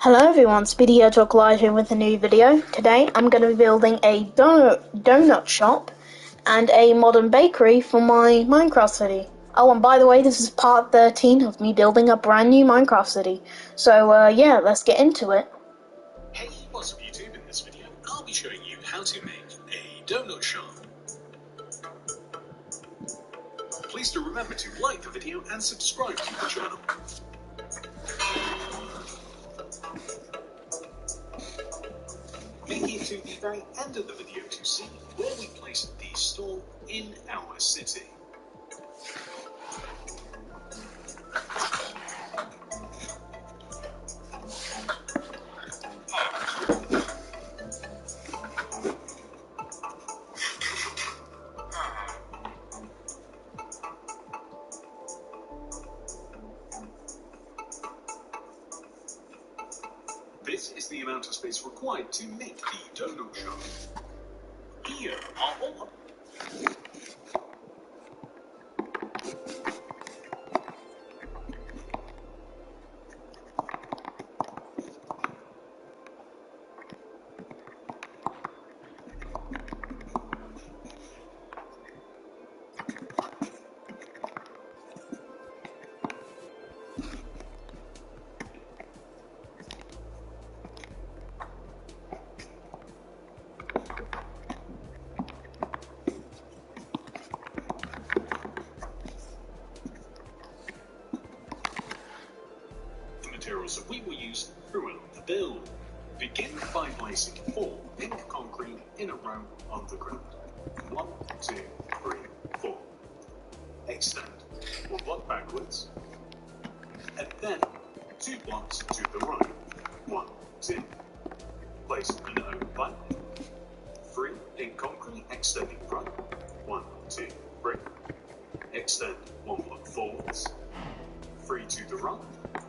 Hello everyone, Speedy Talk Live here with a new video. Today I'm going to be building a donut shop and a modern bakery for my Minecraft city. Oh, and by the way, this is part 13 of me building a brand new Minecraft city. So yeah, let's get into it. Hey, what's up YouTube? In this video, I'll be showing you how to make a donut shop. Please do remember to like the video and subscribe to the channel. Make it to the very end of the video to see where we place the store in our city. This is the amount of space required to make the donut shop. Here are all. Materials that we will use throughout the build. Begin by placing 4 pink concrete in a row on the ground. 1, 2, 3, 4. Extend 1 block backwards, and then 2 blocks to the right. 1, 2. Place an oak plank. 3 pink concrete extending right. 1, 2, 3. Extend 1 block forwards. 3 to the right.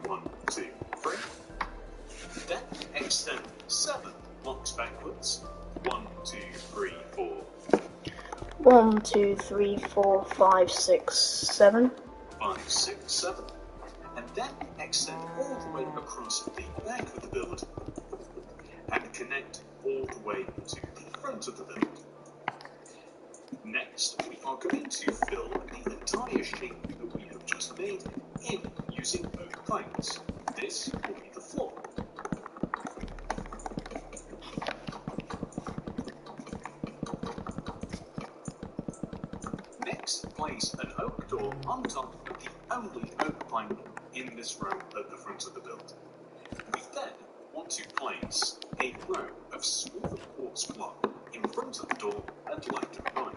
1, 2, 3. Then extend 7 blocks backwards. 1, 2, 3, 4. 1, 2, 3, 4, 5, 6, 7. 5, 6, 7. And then extend all the way across the back of the build. And connect all the way to the front of the build. Next, we are going to fill the entire shape that we have just made in using oak planks. This will be the floor. Next, place an oak door on top of the only oak plank in this row at the front of the build. We then want to place a row of smooth quartz block in front of the door and left and right.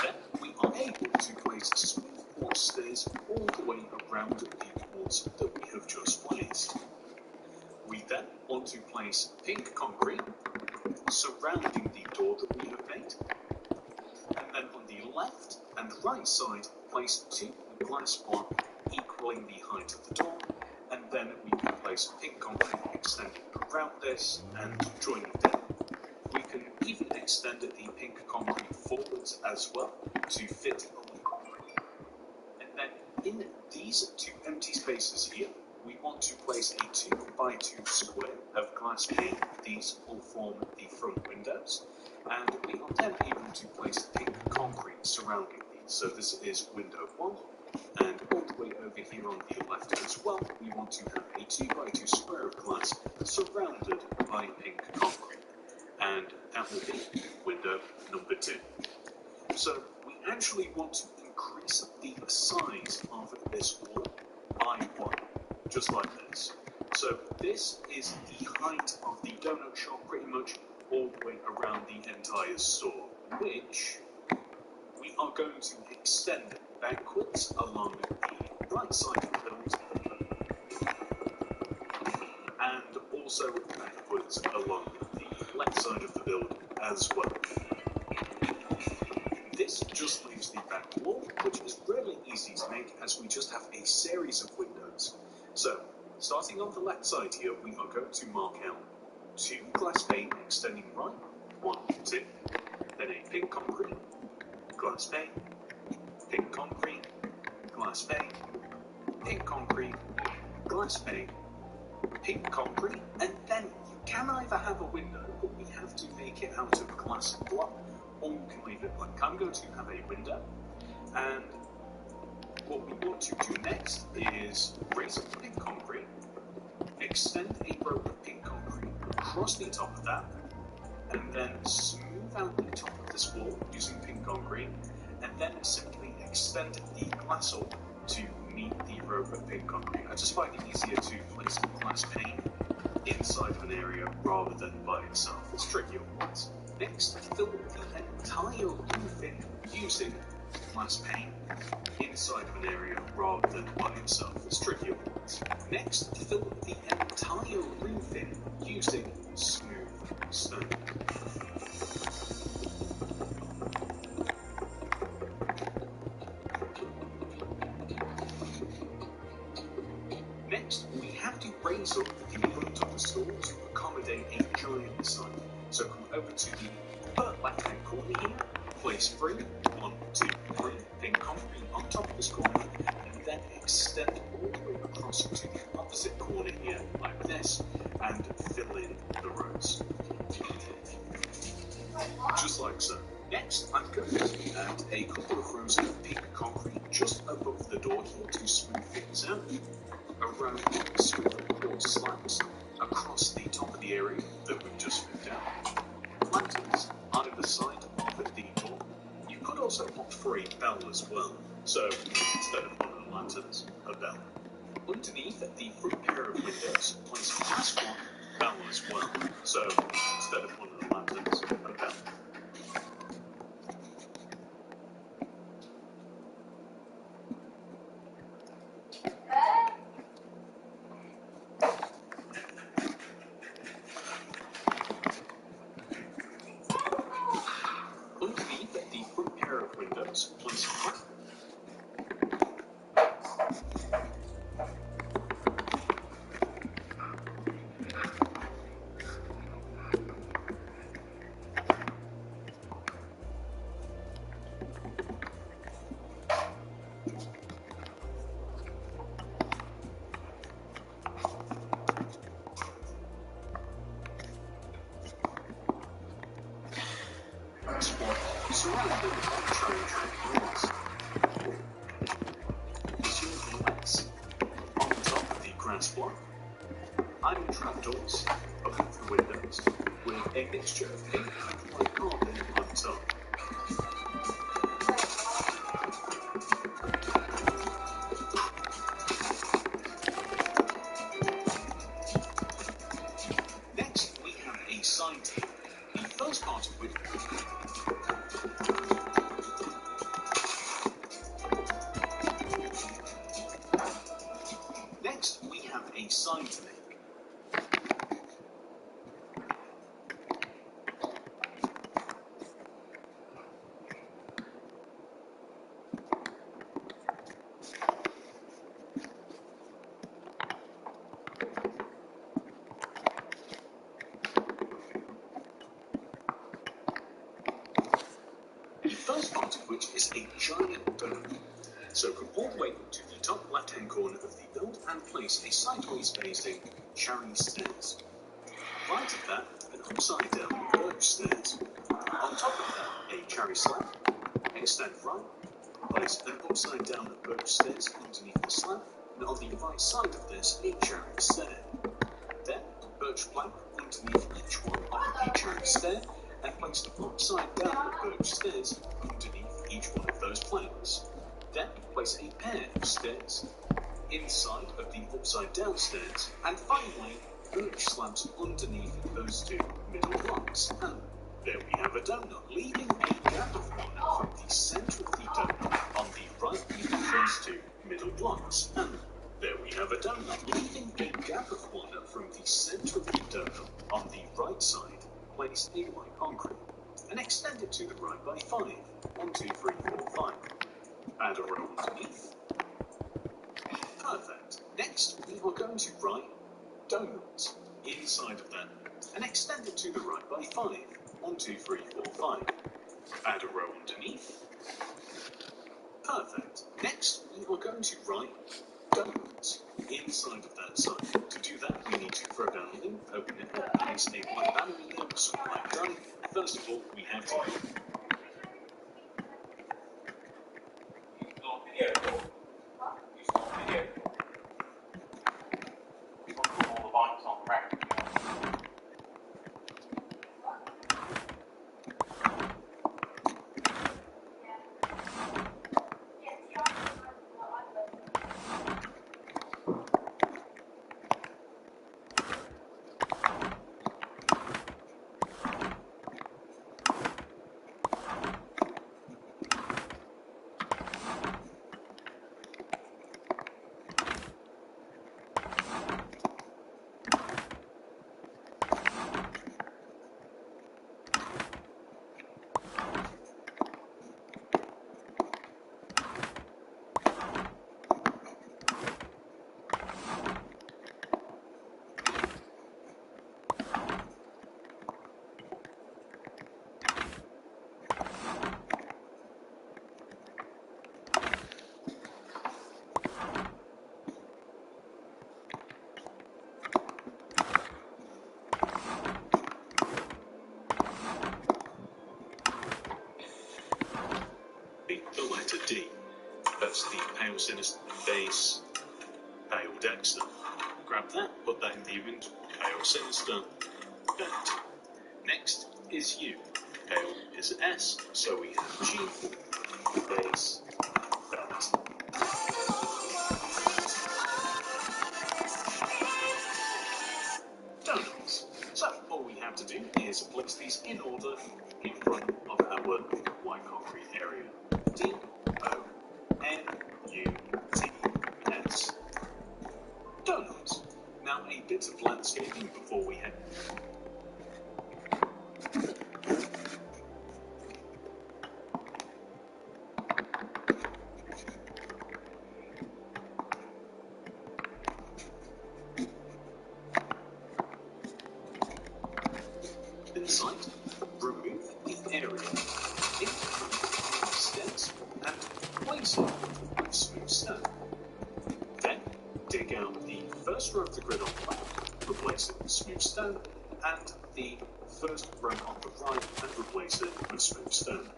Then we are able to place smooth quartz stairs all the way around the quartz that we have just placed. We then want to place pink concrete surrounding the door that we have made. And then on the left and right side, place 2 glass blocks equaling the height of the door. And then we can place pink concrete extending around this and joining down. We can even extend the pink concrete forwards as well to fit on the concrete. And then in these 2 empty spaces here, we want to place a 2x2 square of glass pane. These will form the front windows. And we are then able to place pink concrete surrounding these. So this is window 1. And all the way over here on the left as well, we want to have a 2x2 square of glass surrounded by pink concrete. And that will be window number 2. So we actually want to increase the size of this wall by 1, just like this. So this is the height of the donut shop pretty much all the way around the entire store, which we are going to extend backwards along the right side of the build and also backwards along the left side of the build as well. This just leaves the back wall, which is really easy to make as we just have a series of windows. So, starting on the left side here, we are going to mark out 2 glass pane extending right, 1, 2, then a pink concrete, glass pane, pink concrete, glass pane, pink concrete, glass pane, pink concrete, and then you can either have a window, but we have to make it out of glass block, or you can leave it blank. I'm going to have a window, and what we want to do next is raise up the pink concrete, extend a rope of pink concrete across the top of that, and then smooth out the top of this wall using pink concrete, and then simply extend the glass up to meet the rope of pink concrete. I just find it easier to place a glass pane inside of an area rather than by itself. It's tricky otherwise. Next, fill the entire roof in using glass pane inside of an area rather than by itself. It's tricky otherwise. Next, fill the entire roof in using smooth stone. Next, we have to raise up the front of the store to accommodate a giant sign. So come over to the upper left-hand corner here, place 3, 1, 2, 3, pink concrete on top of this corner, and then extend all the way across to the opposite corner here, like this, and fill in the rows. Just like so. Next, I'm going to add a couple of rows of pink concrete just above the door here to smooth things out. A row of smooth quartz slabs across the top of the area that we've just filled out. Lanterns either side of the door. You could also opt for a bell as well. So instead of one of the lanterns, a bell. Underneath the front pair of windows, place a glass block bell as well. So instead of one of the lanterns, a bell. Underneath the front pair of windows, place a flap. Surrounded by train track walls. Using lights on top of the grass block. Iron trapdoors above the windows with a mixture of pink and white carpet on top. Next, we have a sign table. The first part of which Next, we have a sign to make. The first part of which is a giant dome. So come all the way up to the top left-hand corner of the build and place a sideways facing cherry stairs. Right of that, an upside down birch stairs. On top of that, a cherry slab. Extend right, place an upside down birch stairs underneath the slab, and on the right side of this, a cherry stair. Then, birch plank underneath each one of the cherry stair, and place the upside down birch stairs underneath each one of those planks. Then place a pair of stairs inside of the upside down stairs, and finally birch slabs underneath those two middle blocks. And there we have a donut, leaving a gap of 1 from the centre of the donut on the right of those two middle blocks. And there we have a donut, leaving a gap of 1 from the centre of the donut on the right side. Place a white concrete and extend it to the right by 5. 1, 2, 3, 4, 5. Add a row underneath. Perfect. Next, we are going to write donuts inside of that and extend it to the right by 5. 1, 2, 3, 4, 5. Add a row underneath. Perfect. Next, we are going to write donuts stones inside of that sign. To do that, we need to throw down a loop, open it up, place a white banner in there with some black dye. First of all, we have to the letter D. That's the Pale Sinister base, Pale Dexter. Grab that, put that in the inventory. Pale Sinister, bent. Next is U. Pale is S, so we have G for base, bent. Donuts. So all we have to do is place these in order in front of our white concrete area. D, O, N, U, T, S. Donuts. Now a bit of landscaping before we head. Inside, remove the area steps and place it with smooth stone. Then dig out the first row of the grid on the left, replace it with smooth stone, and the first row on the right and replace it with smooth stone.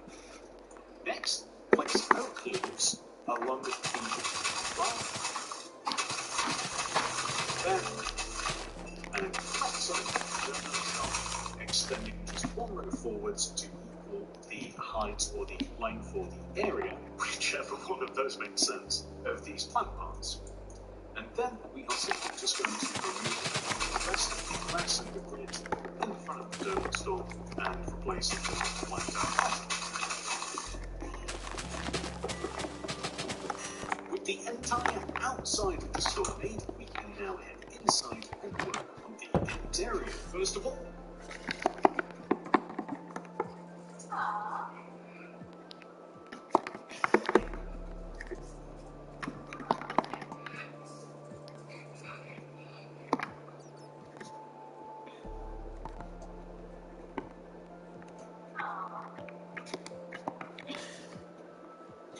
Next, place oak leaves along the bar, and flex on extending just one row forwards to equal the height or the length or the area, whichever one of those makes sense, of these plant parts. And then we are simply just going to remove the rest of the grass and the grid in front of the donut store and replace it with black dye. With the entire outside of the store made, we can now head inside and work on the interior. First of all,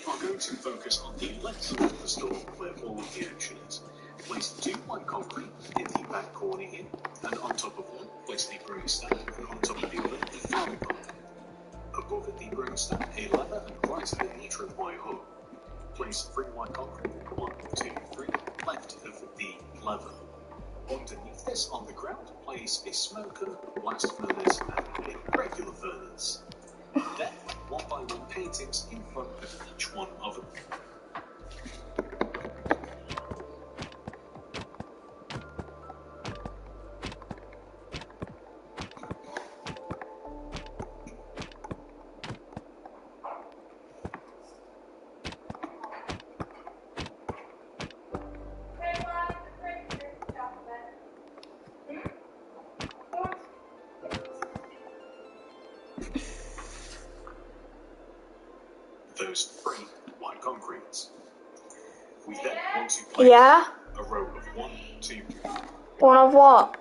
I'm going to focus on the left side of the store where all of the action is. Place 2 white concrete in the back corner here, and on top of one, place the brewing stand, and on top of the other, the farming pot. Above the brewing stand, a lever, and right of it, the tripwire hook. Place 3 white concrete, 1, 2, 3, left of the lever. Underneath this, on the ground, place a smoker, blast furnace, and a regular furnace. Then, one by one paintings in front of each one of them. Those 3 white concretes. We then want to place a row of 1, 2, One of what?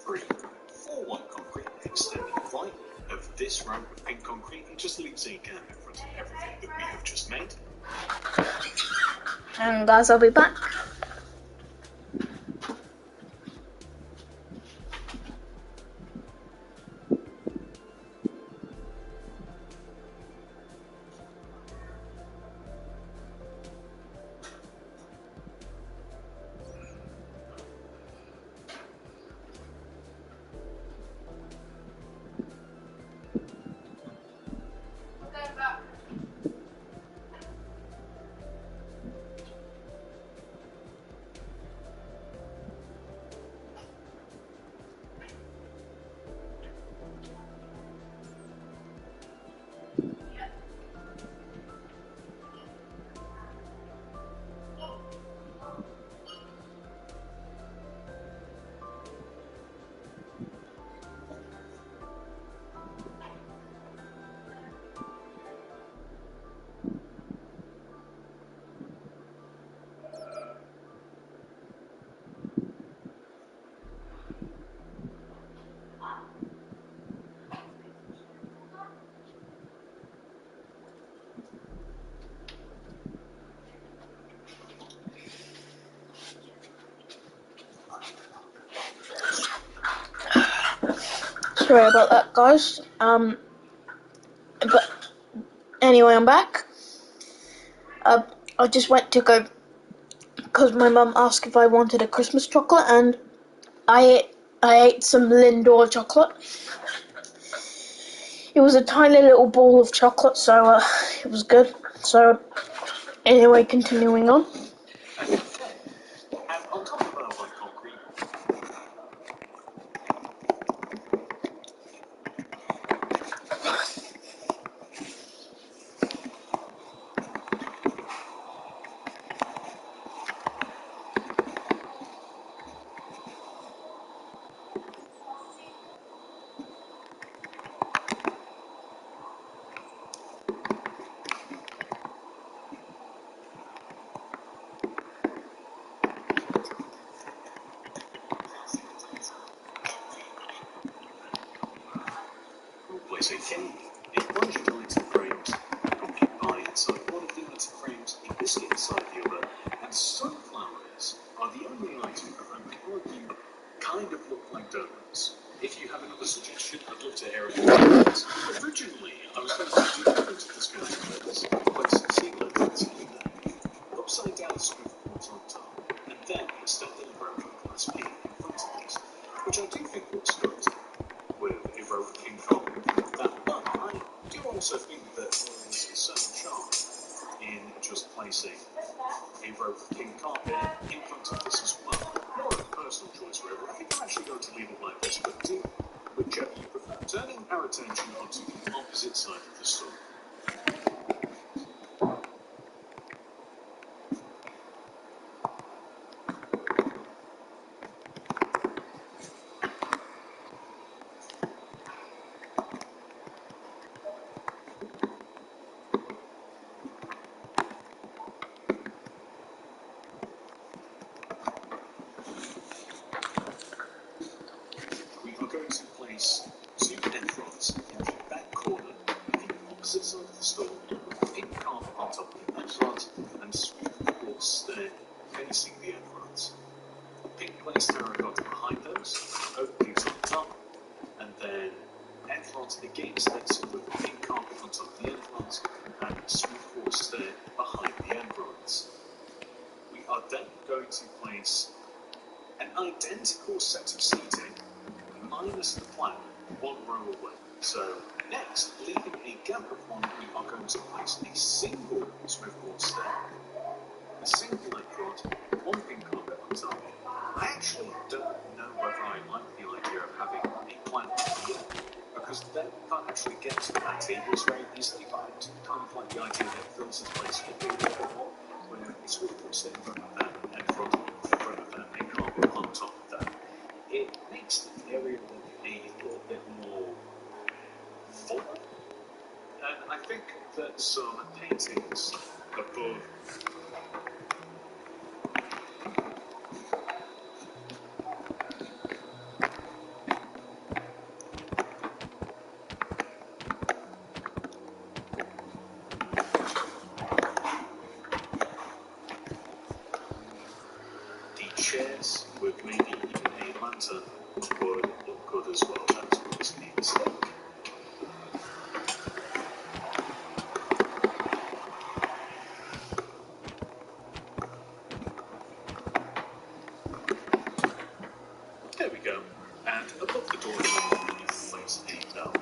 3, 4 white concrete extending right of this row of pink concrete. It just leaves a gap in front of everything that we have just made. And guys, I'll be back. Sorry about that, guys. But anyway, I'm back. I just went to go because my mum asked if I wanted a Christmas chocolate, and I ate some Lindor chocolate. It was a tiny little ball of chocolate, so it was good. So anyway, continuing on. And on top of our white concrete, we'll place a cake, a bunch of lighted frames, a pumpkin pie inside one of the lighted frames, a biscuit inside the other, and sunflowers are the only item that I could argue kind of look like donuts. If you have another suggestion, I'd love to hear it. Originally, I was going to do different to this kind of place, place sea lanterns in there, upside down smooth boards on top, and then extending a broken glass pane in front of this, which I do think looks good with a row of pink carpet in front of that, but I do also think that there is a certain charm in just placing a row of pink carpet in front of this as well. More of a personal choice, really. I think I'm actually going to leave it like this, but do whichever you prefer. Turning our attention onto the opposite side of the store. We are going to place two entrons in the back corner of the opposite side of the store, with pink carpet on top of the entrons and smooth quartz stair facing the entrons. A pink glazed terracotta behind those, openings on top, and then entrons against this with the pink carpet on top of the entrons and smooth quartz stair behind the entrons. We are then going to place an identical set of seating minus the plan, one row away. So next, leaving a gap of one, we are going to place a single smooth quartz stair, a single entrant, one pink carpet on top. I actually don't know whether I like the idea of having a plant here, because then you can't actually get to that tables very easily, but I do kind of like the idea that it fills this place up a little bit more, where it's really good to sit in front of that entrant, in front of that pink carpet on top of that. It makes the area look a little bit more full. And I think that some paintings above would look good as well. That was a mistake. There we go. And above the door, you place a bell.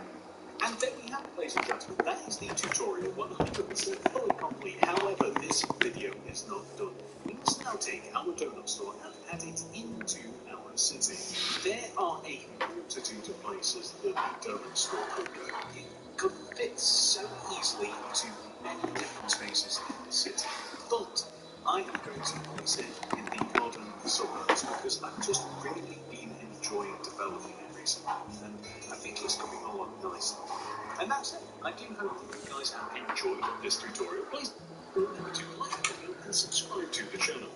And there we have it, ladies and gentlemen. That is the tutorial 100% fully complete. However, this video is not done. We must now take our donut store and add it into our city. There are a multitude of places that the donut store could go. It could fit so easily into many different spaces in the city. But I am going to place it in the modern suburbs because I've just really been enjoying developing it recently, and I think it's coming along nicely. And that's it. I do hope that you guys have enjoyed this tutorial. Please remember to like the video and subscribe to the channel.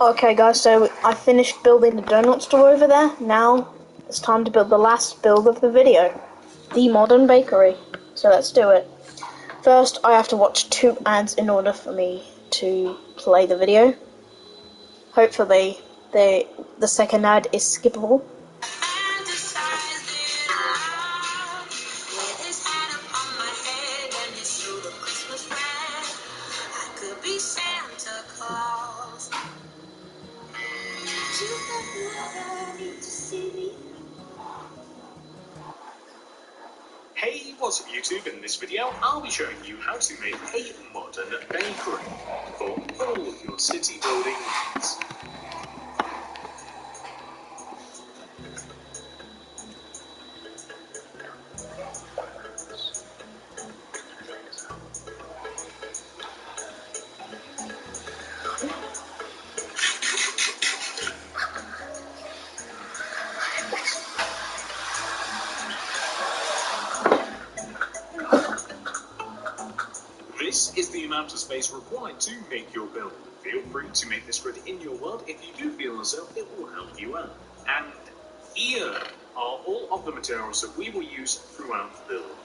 Okay guys, so I finished building the donut store over there. Now it's time to build the last build of the video, the modern bakery. So let's do it. First, I have to watch 2 ads in order for me to play the video. Hopefully, the second ad is skippable. Hey, what's up YouTube? In this video, I'll be showing you how to make a modern bakery for all of your city building needs. This is the amount of space required to make your build. Feel free to make this grid in your world if you do feel as though it will help you out. And here are all of the materials that we will use throughout the build.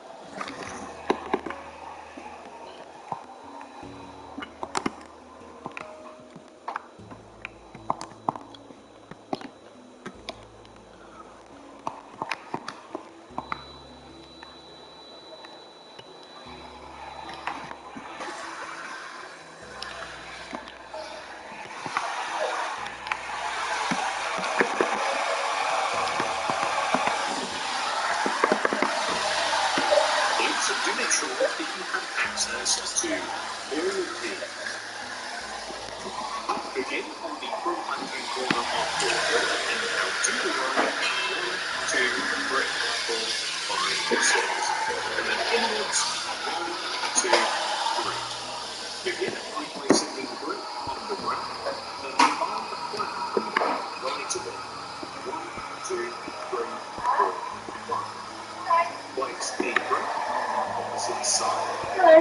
Do make sure that you have access to all of these. Begin on the front left-hand corner of your grid and count to the right. 1, 2, 3, 4, 5, 6. And then inwards. 1, 2, 3. Begin by placing the grid on the ground. Then follow the plan right away. 1, 2, 3, 4, 5. Place the grid. Opposite side. Hello.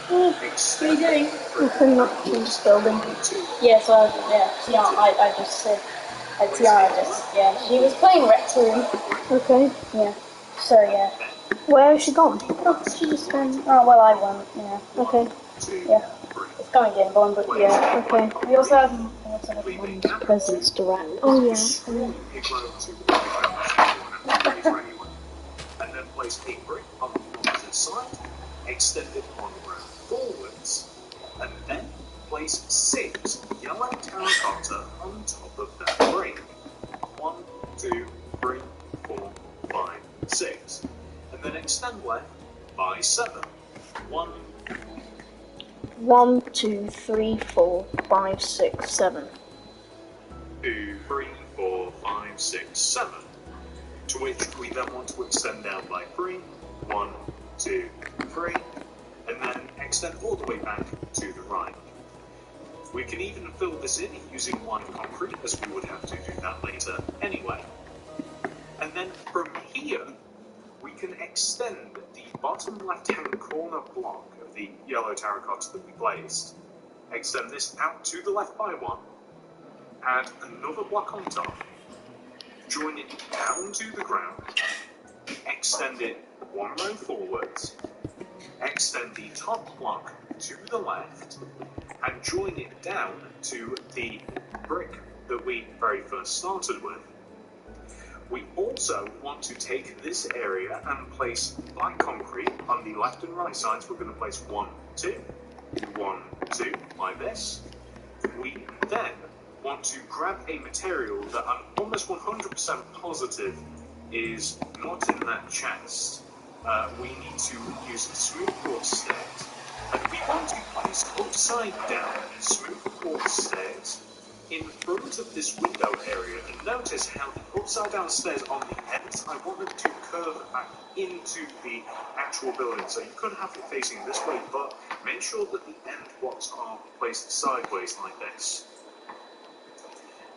What are you Extend doing? Nothing much, I'm just building. Yeah, so, yeah, I just said, she was playing Rec Room. Okay. Yeah, so, yeah. Where has she gone? Oh, she just went, oh, well, I won, yeah. Okay. Yeah. It's going to get one, but yeah, okay. We also have one presence direct. Oh, yeah. And then place a brick on the opposite side, extend it on the ground forwards, and then place 6 yellow terracotta on top of that brick. 1, 2, 3, 4, 5, 6. And then extend left by 7. 1, 1, 2, 3, 4, 5, 6, 7. 2, 3, 4, 5, 6, 7. To which we then want to extend down by 3. 1, 2, 3. And then extend all the way back to the right. We can even fill this in using white concrete, as we would have to do that later anyway. And then from here, we can extend the bottom left-hand corner block of the yellow terracotta that we placed. Extend this out to the left by 1. Add another block on top. Join it down to the ground. Extend it 1 row forwards. extend the top block to the left, and join it down to the brick that we very first started with. We also want to take this area and place black concrete on the left and right sides. We're going to place 1, 2, 1, 2, like this. We then want to grab a material that I'm almost 100% positive is not in that chest. We need to use smooth quartz stairs, and we want to place upside down smooth quartz stairs in front of this window area. And notice how the upside down stairs on the ends, I want them to curve back into the actual building. So you could have it facing this way, but make sure that the end blocks are placed sideways like this.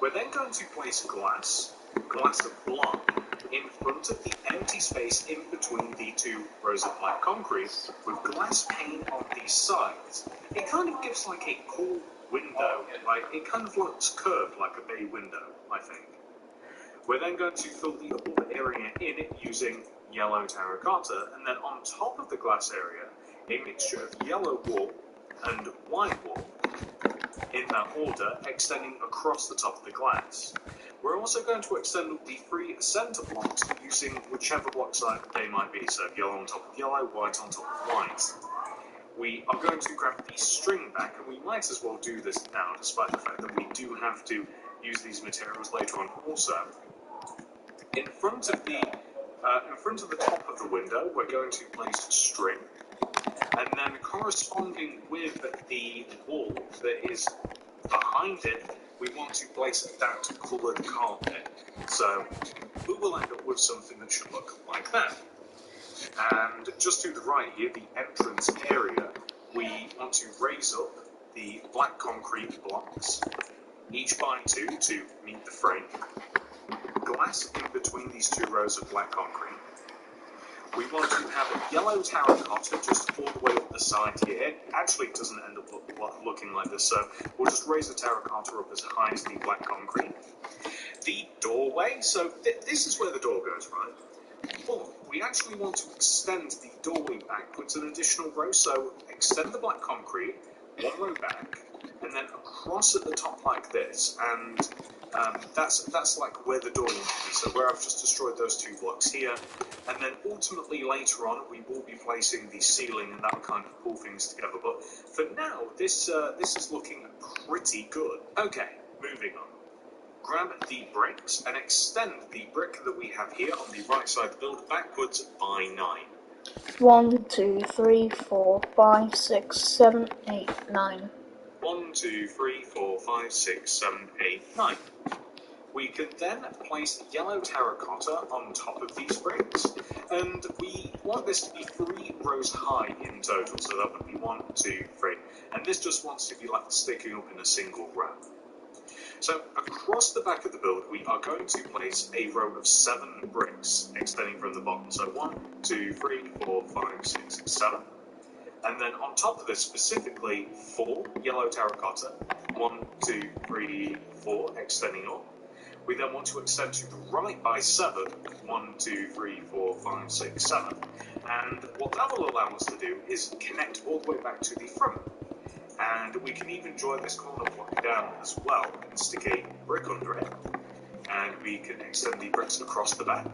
We're then going to place glass block in front of the empty space in between the two rows of black concrete with glass pane on these sides. It kind of gives like a cool window, like it kind of looks curved like a bay window, I think. We're then going to fill the above area in using yellow terracotta, and then on top of the glass area, a mixture of yellow wool and white wool, in that order, extending across the top of the glass. We're also going to extend the 3 center blocks using whichever block side they might be, so yellow on top of yellow, white on top of white. We are going to grab the string back, and we might as well do this now, despite the fact that we do have to use these materials later on also. In front of the top of the window, we're going to place string, and then corresponding with the wall that is behind it, we want to place that coloured carpet. So we will end up with something that should look like that. And just to the right here, the entrance area, we want to raise up the black concrete blocks, each by 2 to meet the frame. Glass in between these 2 rows of black concrete. We want to have a yellow terracotta just all the way up the side here. It actually doesn't end up looking like this, so we'll just raise the terracotta up as high as the black concrete. The doorway, so this is where the door goes, right? But we actually want to extend the doorway backwards an additional row, so extend the black concrete, 1 row back, and then across at the top like this, and that's like where the door needs to be, so where I've just destroyed those 2 blocks here, and then ultimately later on we will be placing the ceiling and that will kind of pull things together, but for now this is looking pretty good. Okay, moving on. Grab the bricks and extend the brick that we have here on the right side of the build backwards by 9. 1, 2, 3, 4, 5, 6, 7, 8, 9. 1, 2, 3, 4, 5, 6, 7, 8, 9. We can then place yellow terracotta on top of these bricks, and we want this to be 3 rows high in total, so that would be 1, 2, 3, and this just wants to be left sticking up in a single row. So across the back of the build, we are going to place a row of 7 bricks extending from the bottom, so 1, 2, 3, 4, 5, 6, 7. And then on top of this, specifically 4 yellow terracotta, 1, 2, 3, 4, extending up. We then want to extend to the right by 7, 1, 2, 3, 4, 5, 6, 7. And what that will allow us to do is connect all the way back to the front. And we can even join this corner block down as well and stick a brick under it. And we can extend the bricks across the back.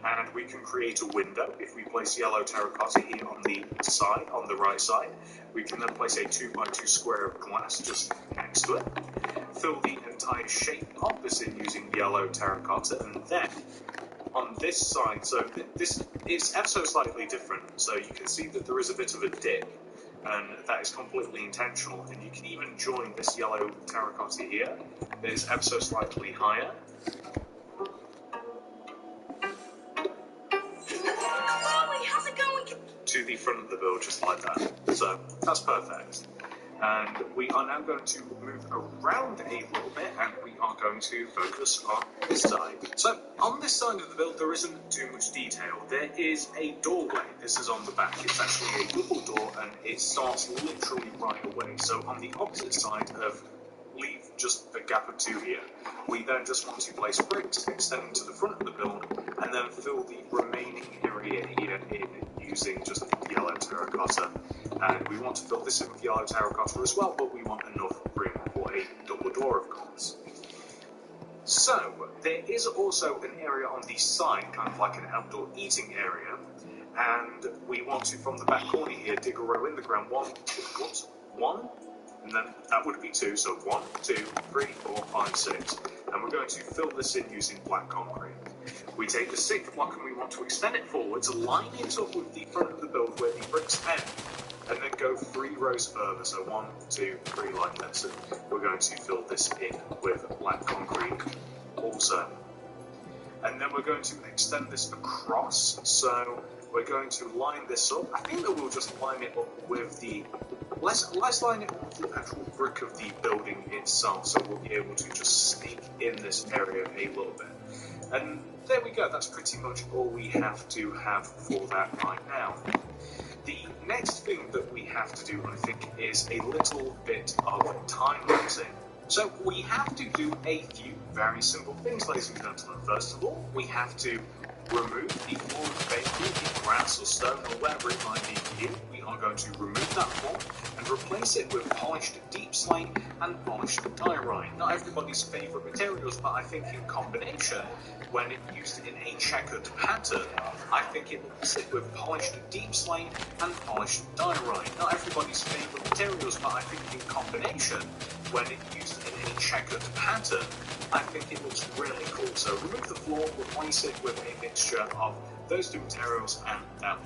And we can create a window if we place yellow terracotta here on the side, on the right side. We can then place a 2 by 2 square of glass just next to it. Fill the entire shape of this in using yellow terracotta, and then on this side, so this is ever so slightly different, so you can see that there is a bit of a dip, and that is completely intentional, and you can even join this yellow terracotta here that is ever so slightly higher. How's it going? To the front of the build, just like that. So that's perfect. And we are now going to move around a little bit, and we are going to focus on this side. So on this side of the build, there isn't too much detail. There is a doorway. This is on the back. It's actually a double door, and it starts literally right away. So on the opposite side of leave just a gap of 2 here. We then just want to place bricks extending to the front of the build, and then fill the remaining area here in using just yellow terracotta. And we want to fill this in with yellow terracotta as well, but we want enough room for a double door, of course. So, there is also an area on the side, kind of like an outdoor eating area, and we want to, from the back corner here, dig a row in the ground. One, and then that would be 2, so 1, 2, 3, 4, 5, 6. And we're going to fill this in using black concrete. We take the 6th block and we want to extend it forwards, line it up with the front of the build where the bricks end, and then go 3 rows further, so 1, 2, 3 like this, and we're going to fill this in with black concrete also. And then we're going to extend this across, so we're going to line this up. I think that we'll just line it up with the, let's line it up with the actual brick of the building itself, so we'll be able to just sneak in this area a little bit. And there we go, that's pretty much all we have to have for that right now. The next thing that we have to do, I think, is a little bit of time-lapsing. So we have to do a few very simple things, ladies and gentlemen. First of all, we have to remove the floor of the bakery, the grass or stone or whatever it might be for you. We are going to remove that floor and replace it with polished deep slate and polished diorite. Not everybody's favourite materials, but I think in combination, when used in a checkered pattern, I think it will sit with polished deep slate and polished diorite. Not everybody's favourite materials, but I think in combination, when used in a checkered pattern, I think it looks really cool. So remove the floor, replace it with a mixture of those two materials, and that.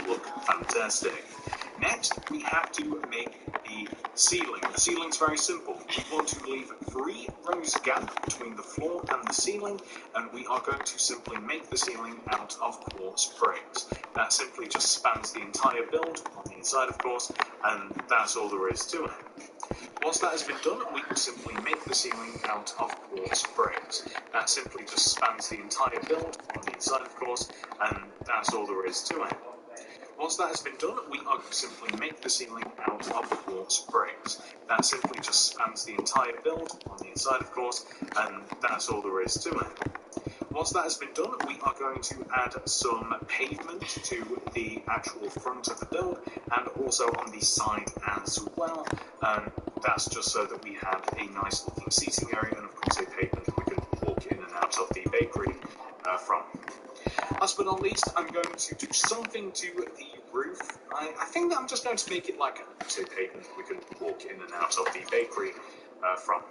Look fantastic. Next, we have to make the ceiling. The ceiling's very simple. We want to leave 3 rows gap between the floor and the ceiling, and we are going to simply make the ceiling out of quartz bricks. That simply just spans the entire build on the inside, of course, and that's all there is to it. Once that has been done, we can simply make the ceiling out of quartz bricks. That simply just spans the entire build on the inside, of course, and that's all there is to it. Once that has been done, we are going to simply make the ceiling out of quartz bricks. That simply just spans the entire build on the inside, of course, and that's all there is to it. Once that has been done, we are going to add some pavement to the actual front of the build, and also on the side as well. That's just so that we have a nice looking seating area, and of course a pavement that we can walk in and out of the bakery from. Last but not least, I'm going to do something to the roof. I think that I'm just going to make it like a pavement that we can walk in and out of the bakery from.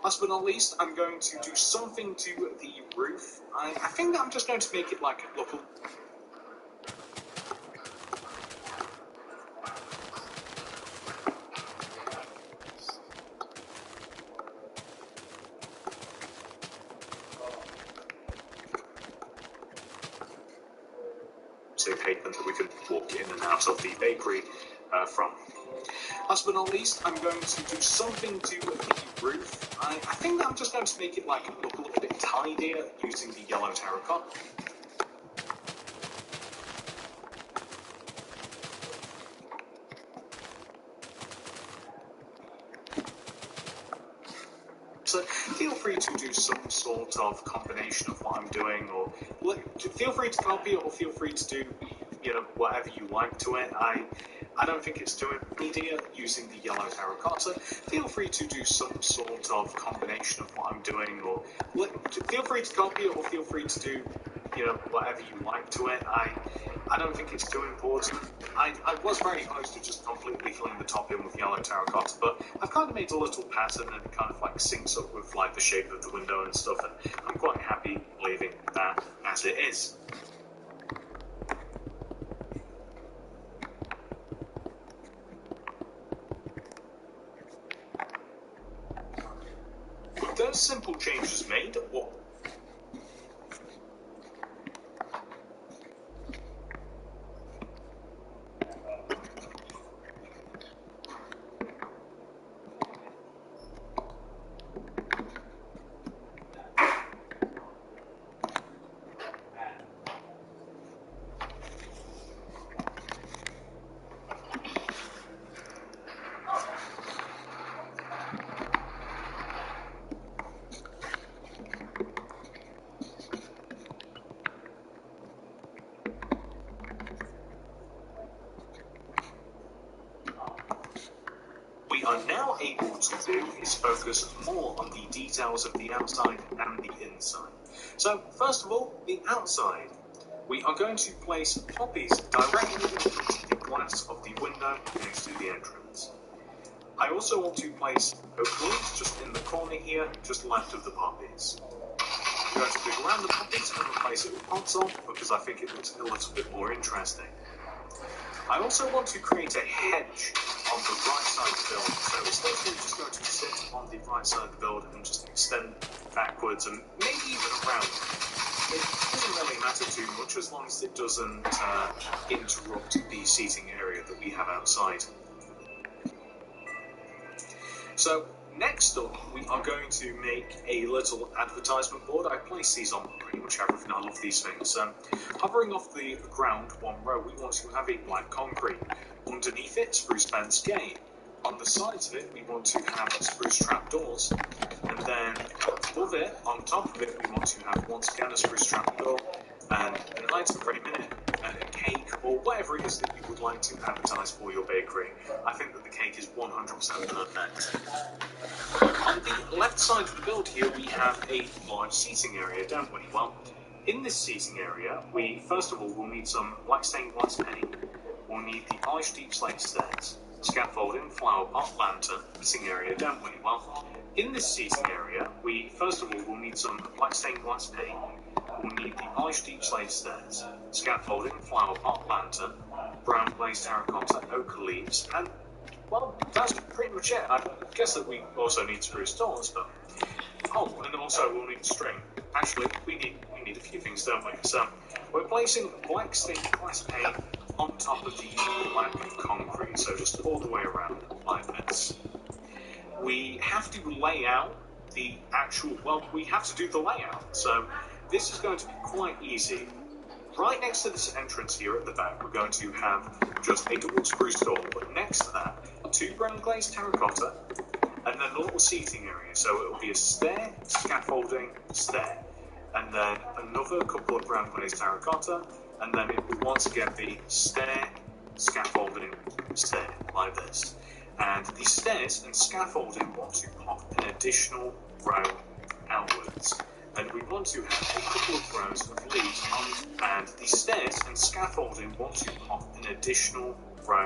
Last but not least, I'm going to do something to the roof. I think that I'm just going to make it like a look. Pavement that we can walk in and out of the bakery from. Last but not least, I'm going to do something to the roof. I think that I'm just going to make it like look a little bit tidier using the yellow terracotta. So feel free to do some sort of combination of what I'm doing, or feel free to copy it, or feel free to do, whatever you like to it. I don't think it's too media using the yellow terracotta. Feel free to do some sort of combination of what I'm doing, or feel free to copy it, or feel free to do whatever you like to it. I don't think it's too important. I was very close to just completely filling the top in with yellow terracotta, but I've kind of made a little pattern and it kind of like syncs up with like the shape of the window and stuff, and I'm quite happy leaving that as it is. With those simple changes made, what we are now able to do is focus more on the details of the outside and the inside. So, first of all, the outside. We are going to place poppies directly in front of the glass of the window next to the entrance. I also want to place oak leaves just in the corner here, just left of the poppies. I'm going to dig around the poppies and replace it with potsol because I think it looks a little bit more interesting. I also want to create a hedge on the right side of the build, so it's literally just going to sit on the right side of the build and just extend backwards and maybe even around. It doesn't really matter too much as long as it doesn't interrupt the seating area that we have outside. So next up, we are going to make a little advertisement board. I place these on pretty much everything. I love these things. Hovering off the ground, one row, we want to have a black concrete. Underneath it, spruce fence gate. On the sides of it, we want to have spruce trapdoors. And then above it, on top of it, we want to have once again a spruce trapdoor and an item frame in it, and a cake, or whatever it is that you would like to advertise for your bakery. I think that the cake is 100% perfect. On the left side of the build here, we have a large seating area, don't we? Well, in this seating area, we first of all will need some black stained glass paint. We'll need the polished deep slate stairs, scaffolding, flower pot, lantern, sitting area, don't we? Well, in this seating area, we first of all will need some black stained glass paint. We'll need the polished deep slate stairs, scaffolding, flower pot, lantern, brown glazed terracotta, oak leaves, and well, that's pretty much it. I guess that we also need spruce doors, but and also we'll need string. Actually, we need a few things, don't we? So we're placing black stained glass paint on top of the black concrete, so just all the way around like this. We have to lay out the actual, well, we have to do the layout, so this is going to be quite easy. Right next to this entrance here at the back, we're going to have just a double spruce door, but next to that, 2 brown glazed terracotta, and then a little seating area. So it will be a stair, scaffolding, stair, and then another couple of brown glazed terracotta, and then it will once again be stair, scaffolding, stair, like this. And the stairs and scaffolding want to pop an additional row outwards. And we want to have a couple of rows of leaves and the stairs and scaffolding want to pop an additional row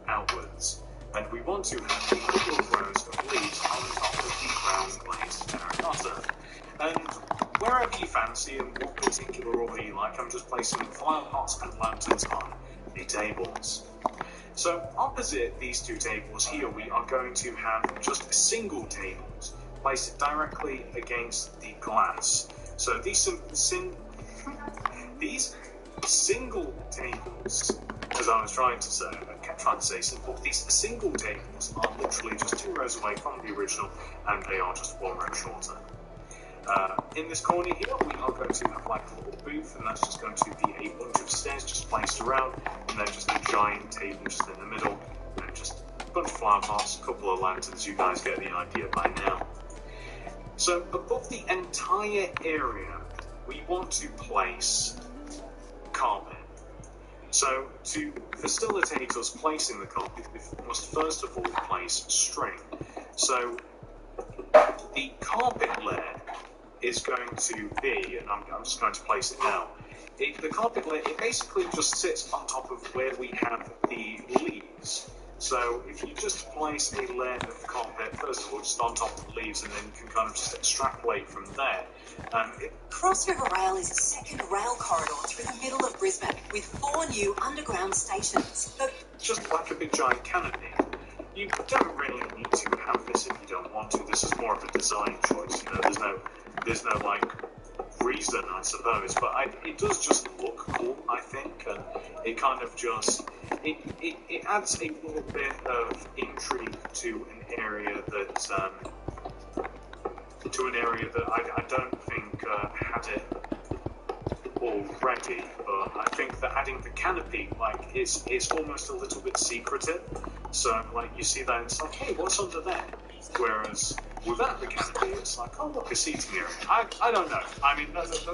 outwards. And we want to have a couple of rows of leaves on top of the brown glazed terracotta. And wherever you fancy and what particular order you like, I'm just placing flower pots and lanterns on the tables. So opposite these 2 tables here, we are going to have just single tables. Place it directly against the glass. So these single tables, as I was trying to say, I kept trying to say simple, these single tables are literally just 2 rows away from the original, and they are just 1 row shorter. In this corner here, we are going to have like a little booth, and that's just going to be a bunch of stairs just placed around, and then just a giant table just in the middle, and just a bunch of flower pots, a couple of lanterns. You guys get the idea by now. So above the entire area, we want to place carpet. So to facilitate us placing the carpet, we must first of all place string. So the carpet layer is going to be, and I'm just going to place it now. The carpet layer, it basically just sits on top of where we have the leaves. So if you just place a layer of carpet, first of all, just on top of the leaves, and then you can kind of just extrapolate from there. Cross River Rail is a second rail corridor through the middle of Brisbane with 4 new underground stations. Just like a big giant canopy. You don't really need to have this if you don't want to. This is more of a design choice. You know, there's no like reason, I suppose, but it does just look cool, I think, and it kind of just it adds a little bit of intrigue to an area that I don't think had it already. But I think that adding the canopy, like, it's almost a little bit secretive. So like you see that and it's like, hey, what's under there? Whereas without the canopy, it's like, oh look, a seating area. I don't know. I mean, that's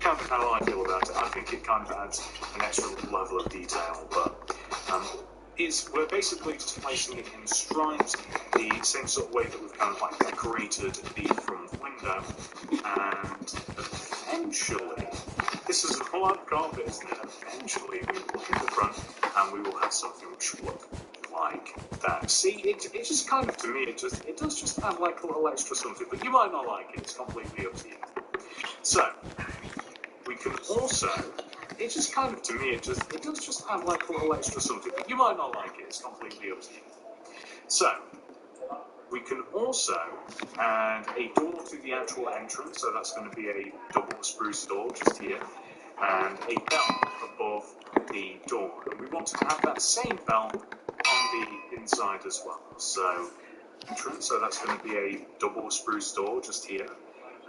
kind of how I feel about it. I think it kind of adds an extra level of detail, but we're basically just placing it in stripes, the same sort of way that we've kind of like decorated the front window, and eventually, this is a lot of carpet, isn't it? Eventually we will look at the front and we will have something which will look like that. See, it just kind of, to me, it does just have like a little extra something, but you might not like it, it's completely up to you. So, we can also, it just kind of, to me, it does just have like a little extra something, but you might not like it, it's completely up to you. So, we can also add a door to the actual entrance, so that's going to be a double spruce door just here, and a bell above the door. And we want to have that same bell on the inside as well. So, entrance, so that's going to be a double spruce door just here,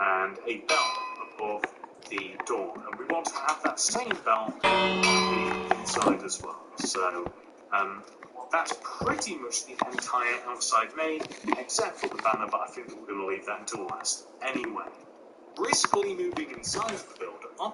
and a bell above the door, and we want to have that same bell on the inside as well. So that's pretty much the entire outside made, except for the banner, but I think that we're going to leave that until last. Anyway, briskly moving inside the building.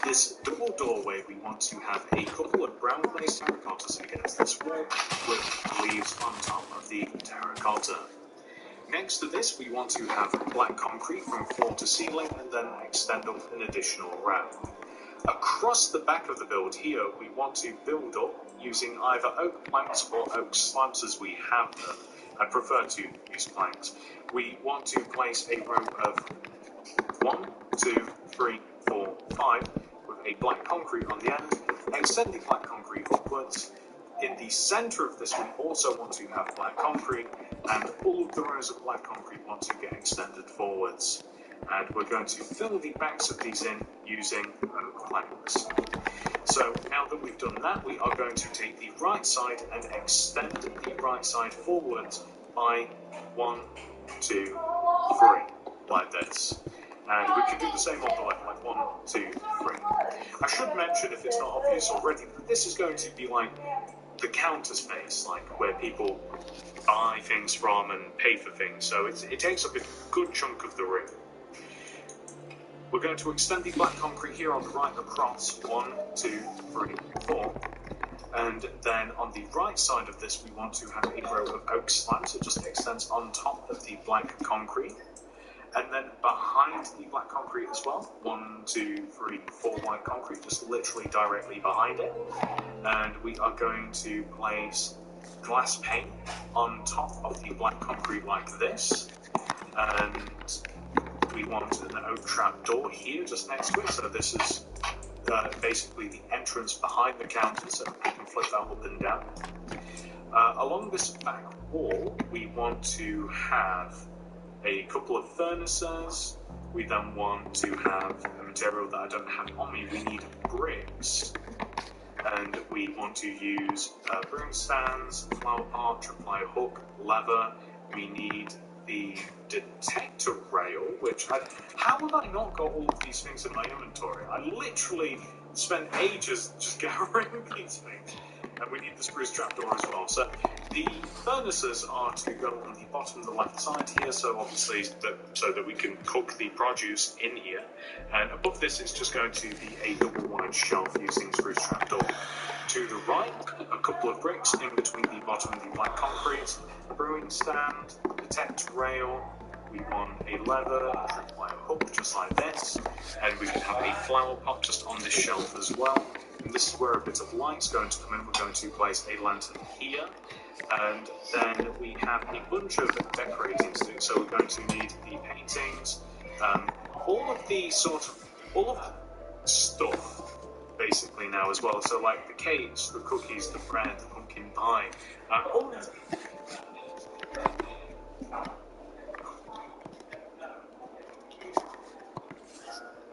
This double doorway, we want to have a couple of brown glazed terracottas against this wall with leaves on top of the terracotta. Next to this, we want to have black concrete from floor to ceiling and then extend up an additional row. Across the back of the build here, we want to build up using either oak planks or oak slabs as we have them. I prefer to use planks. We want to place a row of 1, 2, 3, 4, 5 with a black concrete on the end, extend the black concrete upwards. In the centre of this we also want to have black concrete, and all of the rows of black concrete want to get extended forwards. And we're going to fill the backs of these in using oak planks. So now that we've done that, we are going to take the right side and extend the right side forwards by 1, 2, 3, like this. And we can do the same on the left, like 1, 2, 3. I should mention, if it's not obvious already, that this is going to be like the counter space, like where people buy things from and pay for things. So it takes up a good chunk of the room. We're going to extend the black concrete here on the right across 1, 2, 3, 4. And then on the right side of this, we want to have a row of oak slabs. It just extends on top of the black concrete. And then behind the black concrete as well, 1, 2, 3, 4 white concrete, just literally directly behind it. And we are going to place glass pane on top of the black concrete like this. And we want an oak trap door here just next to it. So this is basically the entrance behind the counter, so we can flip that up and down. Along this back wall, we want to have a couple of furnaces. We then want to have a material that I don't have on me. We need bricks, and we want to use broom stands, flower pot, tripwire hook, lever. We need the detector rail, which how have I not got all of these things in my inventory? I literally spent ages just gathering these things. And we need the spruce trapdoor as well. So the furnaces are to go on the bottom of the left side here, so obviously so that we can cook the produce in here. And above this, it's just going to be a double wide shelf using spruce trapdoor. To the right, a couple of bricks in between the bottom of the black concrete, a brewing stand, detect rail. We want a lever, a tripwire hook, just like this, and we can have a flower pot just on this shelf as well. And this is where a bit of light's going to come in. We're going to place a lantern here, and then we have a bunch of decorating to do. So we're going to need the paintings, all of the stuff basically now as well. So like the cakes, the cookies, the bread, the pumpkin pie, all of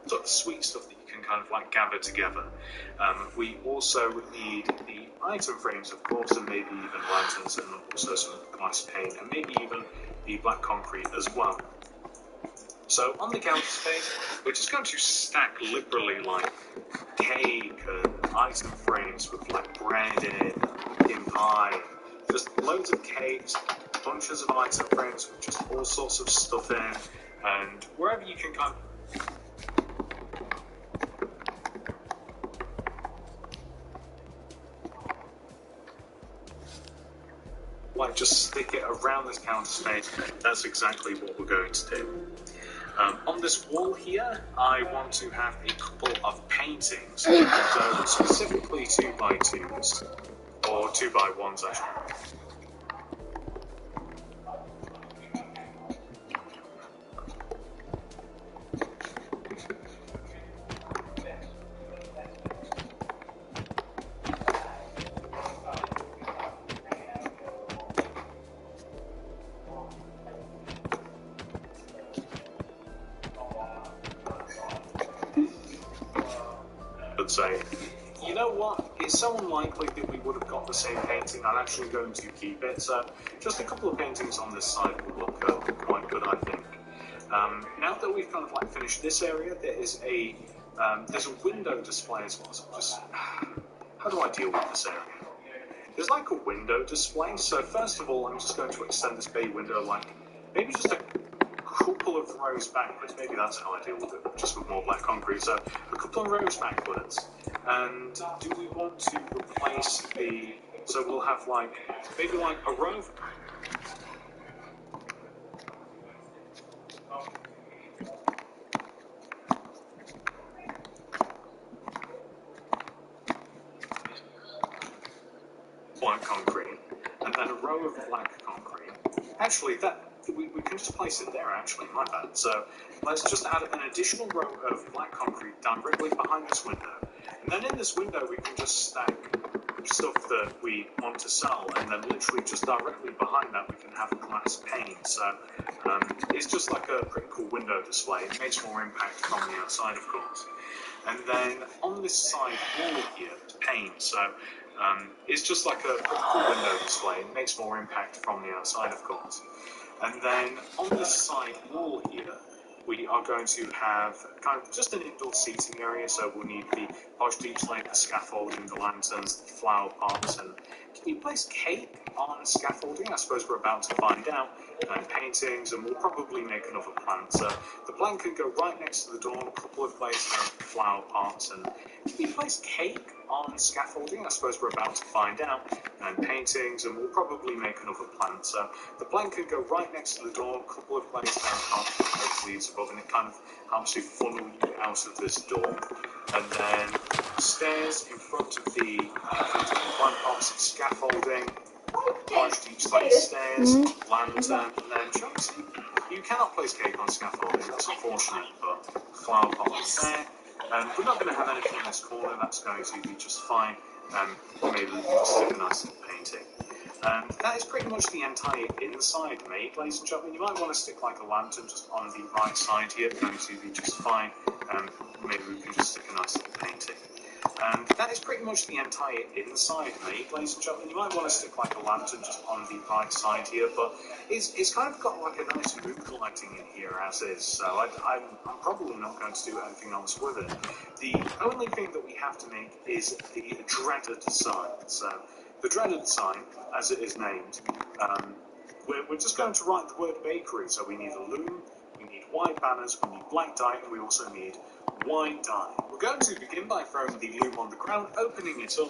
sort of sweet stuff that you can kind of like gather together. We also need the item frames, of course, and maybe even lanterns, and also some glass pane, and maybe even the black concrete as well. So on the counter space, we're just going to stack liberally like cake and item frames with like bread in, pumpkin pie, just loads of cakes, bunches of item frames with just all sorts of stuff in, and wherever you can kind of like just stick it around this counter space. That's exactly what we're going to do. On this wall here, I want to have a couple of paintings, so specifically 2x2s, or 2x1s actually. Say, you know what, it's so unlikely that we would have got the same painting. I'm actually going to keep it, so just a couple of paintings on this side will look quite good, I think. Now that we've kind of like finished this area, there's a window display as well. So just how do I deal with this area? There's like a window display, so first of all I'm just going to extend this bay window like maybe just a couple of rows backwards. Maybe that's how I deal with it, just with more black concrete. So a couple of rows backwards. And do we want to replace the... So we'll have like, maybe like a row of... black concrete, and then a row of black concrete. Actually, that... We can just place it there, actually, my bad. So let's just add an additional row of black concrete directly behind this window. And then in this window, we can just stack stuff that we want to sell, and then literally just directly behind that, we can have glass pane. So it's just like a pretty cool window display. It makes more impact from the outside, of course. And then on this side wall here, pane. So it's just like a pretty cool window display. It makes more impact from the outside, of course. And then on this side wall here, we are going to have kind of just an indoor seating area. So we'll need the posh beach light, the scaffolding, the lanterns, the flower pots, and Can you place cake on scaffolding? I suppose we're about to find out. And paintings, and we'll probably make another plant. So the plant can go right next to the door. A couple of places have flower pots. And can you place cake on scaffolding? I suppose we're about to find out. And paintings, and we'll probably make another plant. So the plant can go right next to the door. A couple of places have hopefully it's above, and it kind of helps you funnel you out of this door. And then stairs in front of the plant pots, scaffolding. Polished each side stairs, lantern, and then Chelsea. You cannot place cake on scaffolding, that's unfortunate, but flower pot is there. We're not going to have anything in this corner, that's going to be just fine. Maybe we can just stick a nice little painting. That is pretty much the entire inside made, ladies and gentlemen. You might want to stick like a lantern just on the right side here, going to be just fine. Maybe we can just stick a nice little painting. That is pretty much the entire inside made, ladies and gentlemen. You might want to stick like a lantern just on the right side here, but it's kind of got like a nice mood lighting in here as is, so I'm probably not going to do anything else with it. The only thing that we have to make is the dreaded sign. So the dreaded sign, as it is named, we're just going to write the word bakery. So we need a loom, we need white banners, we need black dye, and we also need white dye. We're going to begin by throwing the loom on the ground, opening it up.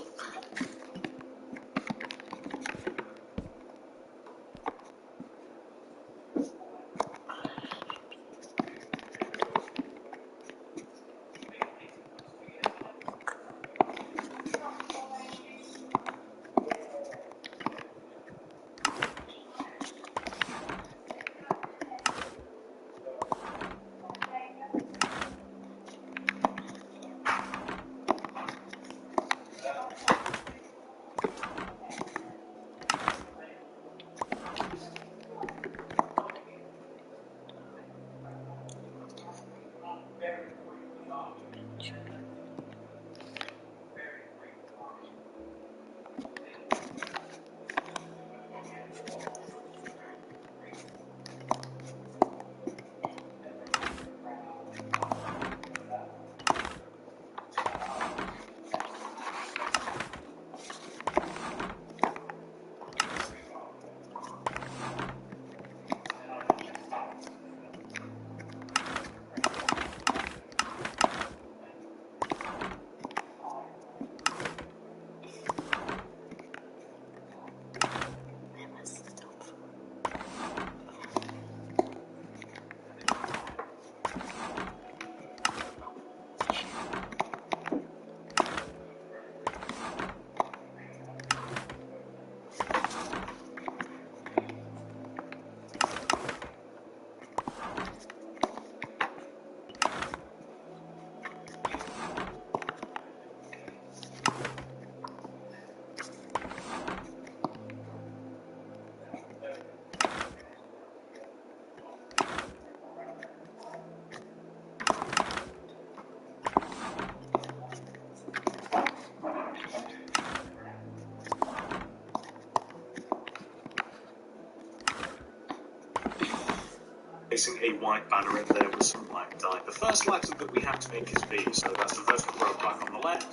Placing a white banner in there with some black dye. The first letter that we have to make is B, so that's the first row back on the left,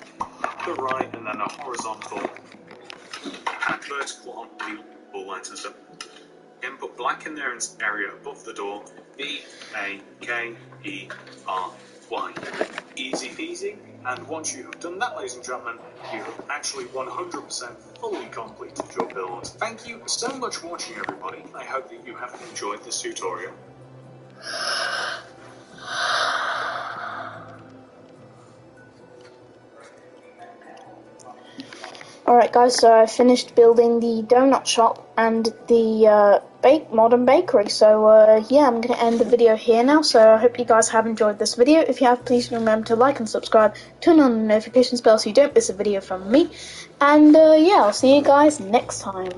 the right, and then a horizontal and vertical on the all letters. So again, put black in there in the area above the door. B-A-K-E-R-Y. Easy peasy. And once you have done that, ladies and gentlemen, you have actually 100% fully completed your build. Thank you so much for watching, everybody. I hope that you have enjoyed this tutorial. Alright guys, so I finished building the donut shop and the modern bakery, so yeah, I'm going to end the video here now, so I hope you guys have enjoyed this video. If you have, please remember to like and subscribe, turn on the notifications bell so you don't miss a video from me, and yeah, I'll see you guys next time.